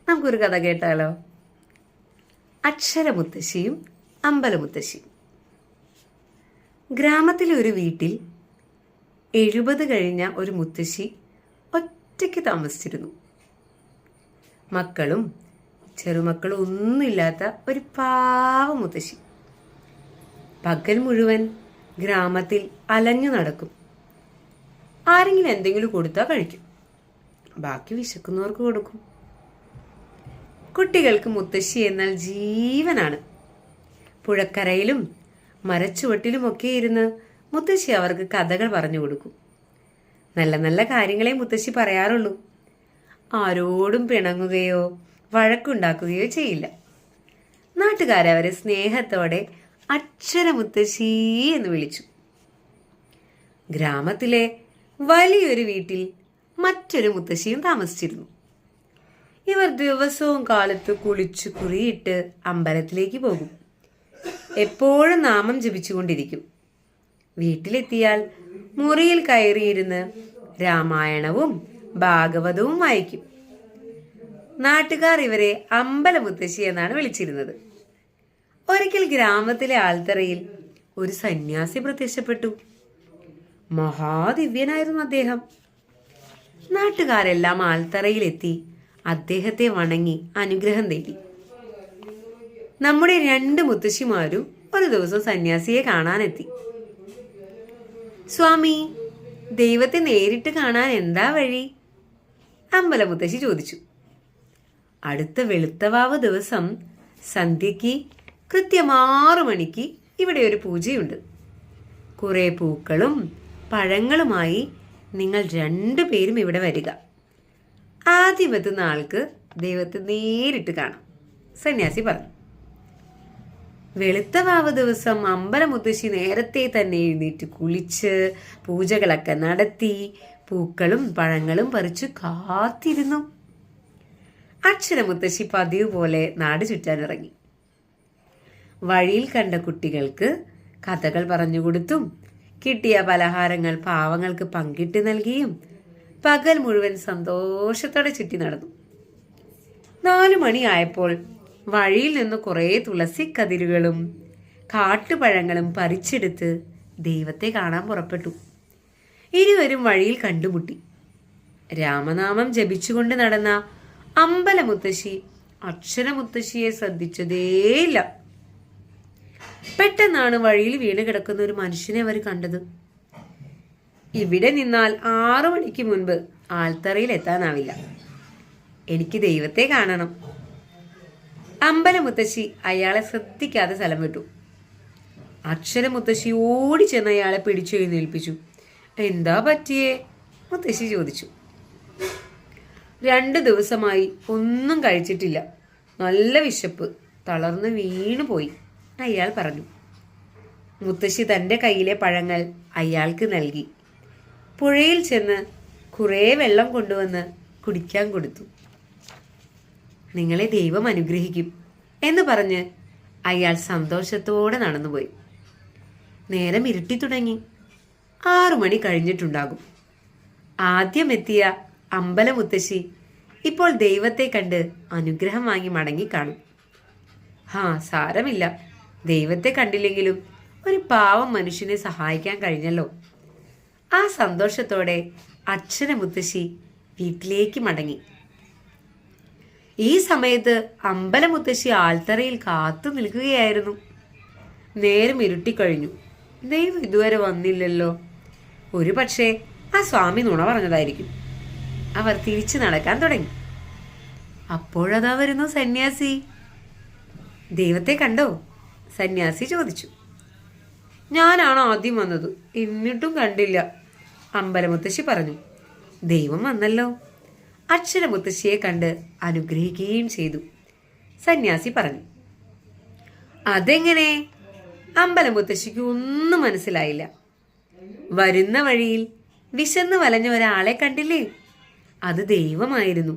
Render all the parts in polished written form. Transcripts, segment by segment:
നമുക്കൊരു കഥ കേട്ടാലോ? അക്ഷരമുത്തശ്ശിയും അമ്പലമുത്തശ്ശിയും. ഗ്രാമത്തിലെ ഒരു വീട്ടിൽ 70 കഴിഞ്ഞ ഒരു മുത്തശ്ശി ഒറ്റയ്ക്ക് താമസിച്ചിരുന്നു. മക്കളും ചെറുമക്കളും ഒന്നുമില്ലാത്ത ഒരു പാവ മുത്തശ്ശി. പകൽ മുഴുവൻ ഗ്രാമത്തിൽ അലഞ്ഞു നടക്കും. ആരെങ്കിലും എന്തെങ്കിലും കൊടുത്താൽ കഴിക്കും, ബാക്കി വിശക്കുന്നവർക്ക് കൊടുക്കും. കുട്ടികൾക്ക് മുത്തശ്ശി എന്നാൽ ജീവനാണ്. പുഴക്കരയിലും മരച്ചുവട്ടിലുമൊക്കെ ഇരുന്ന് മുത്തശ്ശി അവർക്ക് കഥകൾ പറഞ്ഞു കൊടുക്കും. നല്ല നല്ല കാര്യങ്ങളെ മുത്തശ്ശി പറയാറുള്ളൂ. ആരോടും പിണങ്ങുകയോ വഴക്കുണ്ടാക്കുകയോ ചെയ്യില്ല. നാട്ടുകാരെ അവരെ സ്നേഹത്തോടെ അക്ഷരമുത്തശ്ശി എന്ന് വിളിച്ചു. ഗ്രാമത്തിലെ വലിയൊരു വീട്ടിൽ മറ്റൊരു മുത്തശ്ശിയും താമസിച്ചിരുന്നു. ഇവർ ദിവസവും കാലത്ത് കുളിച്ചു കുറിയിട്ട് അമ്പലത്തിലേക്ക് പോകും. എപ്പോഴും നാമം ജപിച്ചുകൊണ്ടിരിക്കും. വീട്ടിലെത്തിയാൽ മുറിയിൽ കയറിയിരുന്ന് രാമായണവും ഭാഗവതവും വായിക്കും. നാട്ടുകാർ ഇവരെ അമ്പലമുത്തശ്ശി എന്നാണ് വിളിച്ചിരുന്നത്. ഒരിക്കൽ ഗ്രാമത്തിലെ ആൽത്തറയിൽ ഒരു സന്യാസി പ്രത്യക്ഷപ്പെട്ടു. മഹാദിവ്യനായിരുന്നു അദ്ദേഹം. നാട്ടുകാരെല്ലാം ആൽത്തറയിലെത്തി അദ്ദേഹത്തെ വണങ്ങി അനുഗ്രഹം തേടി. നമ്മുടെ 2 മുത്തശ്ശിമാരും ഒരു ദിവസം സന്യാസിയെ കാണാനെത്തി. സ്വാമി, ദൈവത്തെ നേരിട്ട് കാണാൻ എന്താ വഴി? അമ്പലമുത്തശ്ശി ചോദിച്ചു. അടുത്ത വെളുത്തവാവ് ദിവസം സന്ധ്യയ്ക്ക് കൃത്യം 6 മണിക്ക് ഇവിടെ ഒരു പൂജയുണ്ട്. കുറെ പൂക്കളും പഴങ്ങളുമായി നിങ്ങൾ 2 പേരും ഇവിടെ വരിക. ആദ്യം എത്തുന്ന ആൾക്ക് ദൈവത്തെ നേരിട്ട് കാണാം, സന്യാസി പറഞ്ഞു. വെളുത്തവാവ് ദിവസം അമ്പലമുത്തശ്ശി നേരത്തെ തന്നെ എഴുന്നേറ്റ് കുളിച്ച് പൂജകളൊക്കെ നടത്തി പൂക്കളും പഴങ്ങളും പറിച്ചു കാത്തിരുന്നു. അക്ഷരമുത്തശ്ശി പതിവ് പോലെ നാട് ചുറ്റാനിറങ്ങി. വഴിയിൽ കണ്ട കുട്ടികൾക്ക് കഥകൾ പറഞ്ഞുകൊടുത്തും കിട്ടിയ പലഹാരങ്ങൾ പാവങ്ങൾക്ക് പങ്കിട്ട് നൽകിയും പകൽ മുഴുവൻ സന്തോഷത്തോടെ ചുറ്റി നടന്നു. 4 മണിയായപ്പോൾ വഴിയിൽ നിന്ന് കുറെ തുളസിക്കതിരുകളും കാട്ടുപഴങ്ങളും പറിച്ചെടുത്ത് ദൈവത്തെ കാണാൻ പുറപ്പെട്ടു. ഇരുവരും വഴിയിൽ കണ്ടുമുട്ടി. രാമനാമം ജപിച്ചുകൊണ്ട് നടന്ന അമ്പലമുത്തശ്ശി അക്ഷരമുത്തശ്ശിയെ ശ്രദ്ധിച്ചതേയില്ല. പെട്ടെന്നാണ് വഴിയിൽ വീണ് കിടക്കുന്ന ഒരു മനുഷ്യനെ അവർ കണ്ടത്. ഇവിടെ നിന്നാൽ 6 മണിക്ക് മുൻപ് ആൽത്തറയിൽ എത്താനാവില്ല. എനിക്ക് ദൈവത്തെ കാണണം. അമ്പലമുത്തശ്ശി അയാളെ ശ്രദ്ധിക്കാതെ സ്ഥലം വിട്ടു. അക്ഷരമുത്തശ്ശി ഓടിച്ചെന്ന് അയാളെ പിടിച്ചെഴുന്നേൽപ്പിച്ചു. എന്താ പറ്റിയേ? മുത്തശ്ശി ചോദിച്ചു. 2 ദിവസമായി ഒന്നും കഴിച്ചിട്ടില്ല, നല്ല വിശപ്പ്, തളർന്ന് വീണുപോയി, അയാൾ പറഞ്ഞു. മുത്തശ്ശി തൻ്റെ കയ്യിലെ പഴങ്ങൾ അയാൾക്ക് നൽകി. പുഴയിൽ ചെന്ന് കുറേ വെള്ളം കൊണ്ടുവന്ന് കുടിക്കാൻ കൊടുത്തു. നിങ്ങളെ ദൈവം അനുഗ്രഹിക്കും എന്ന് പറഞ്ഞ് അയാൾ സന്തോഷത്തോടെ നടന്നുപോയി. നേരം ഇരുട്ടി തുടങ്ങി. 6 മണി കഴിഞ്ഞിട്ടുണ്ടാകും. ആദ്യം എത്തിയ അമ്പലമുത്തശ്ശി ഇപ്പോൾ ദൈവത്തെ കണ്ട് അനുഗ്രഹം വാങ്ങി മടങ്ങിക്കാണും. സാരമില്ല, ദൈവത്തെ കണ്ടില്ലെങ്കിലും ഒരു പാവം മനുഷ്യനെ സഹായിക്കാൻ കഴിഞ്ഞല്ലോ. ആ സന്തോഷത്തോടെ അക്ഷരമുത്തശ്ശി വീട്ടിലേക്ക് മടങ്ങി. ഈ സമയത്ത് അമ്പലമുത്തശ്ശി ആൽത്തറയിൽ കാത്തു നിൽക്കുകയായിരുന്നു. നേരം ഇരുട്ടിക്കഴിഞ്ഞു. ദൈവം ഇതുവരെ വന്നില്ലല്ലോ. ഒരു പക്ഷേ ആ സ്വാമി നുണ പറഞ്ഞതായിരിക്കും. അവർ തിരിച്ചു നടക്കാൻ തുടങ്ങി. അപ്പോഴതാ വരുന്നു സന്യാസി. ദൈവത്തെ കണ്ടോ? സന്യാസി ചോദിച്ചു. ഞാനാണ് ആദ്യം വന്നത്, എന്നിട്ടും കണ്ടില്ല, അമ്പലമുത്തശ്ശി പറഞ്ഞു. ദൈവം വന്നല്ലോ. അക്ഷരമുത്തശ്ശിയെ കണ്ട് അനുഗ്രഹിക്കുകയും ചെയ്തു, സന്യാസി പറഞ്ഞു. അതെങ്ങനെ? അമ്പലമുത്തശ്ശിക്ക് ഒന്നും മനസ്സിലായില്ല. വരുന്ന വഴിയിൽ വിശന്ന് വലഞ്ഞ ഒരാളെ കണ്ടില്ലേ? അത് ദൈവമായിരുന്നു.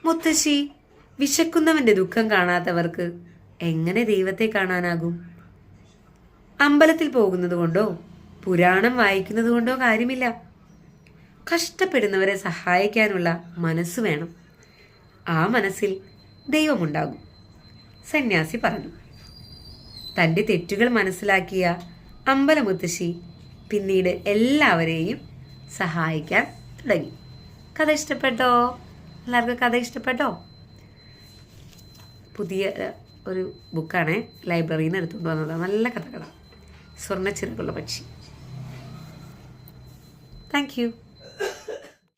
മുത്തശ്ശി, വിശക്കുന്നവന്റെ ദുഃഖം കാണാത്തവർക്ക് എങ്ങനെ ദൈവത്തെ കാണാനാകും? അമ്പലത്തിൽ പോകുന്നത് കൊണ്ടോ പുരാണം വായിക്കുന്നത് കൊണ്ടോ കാര്യമില്ല. കഷ്ടപ്പെടുന്നവരെ സഹായിക്കാനുള്ള മനസ്സ് വേണം. ആ മനസ്സിൽ ദൈവമുണ്ടാകും. സന്യാസി പറഞ്ഞു. തൻ്റെ തെറ്റുകൾ മനസ്സിലാക്കിയ അമ്പലമുത്തശ്ശി പിന്നീട് എല്ലാവരെയും സഹായിക്കാൻ തുടങ്ങി. കഥ ഇഷ്ടപ്പെട്ടോ? എല്ലാവർക്കും കഥ ഇഷ്ടപ്പെട്ടോ? പുതിയ ഒരു ബുക്കാണ്, ലൈബ്രറിയിൽ നിന്ന് എടുത്തുകൊണ്ട് വന്നതാണ്. നല്ല കഥകളാണ്. സ്വർണ്ണച്ചിറകുള്ള പക്ഷി. Thank you.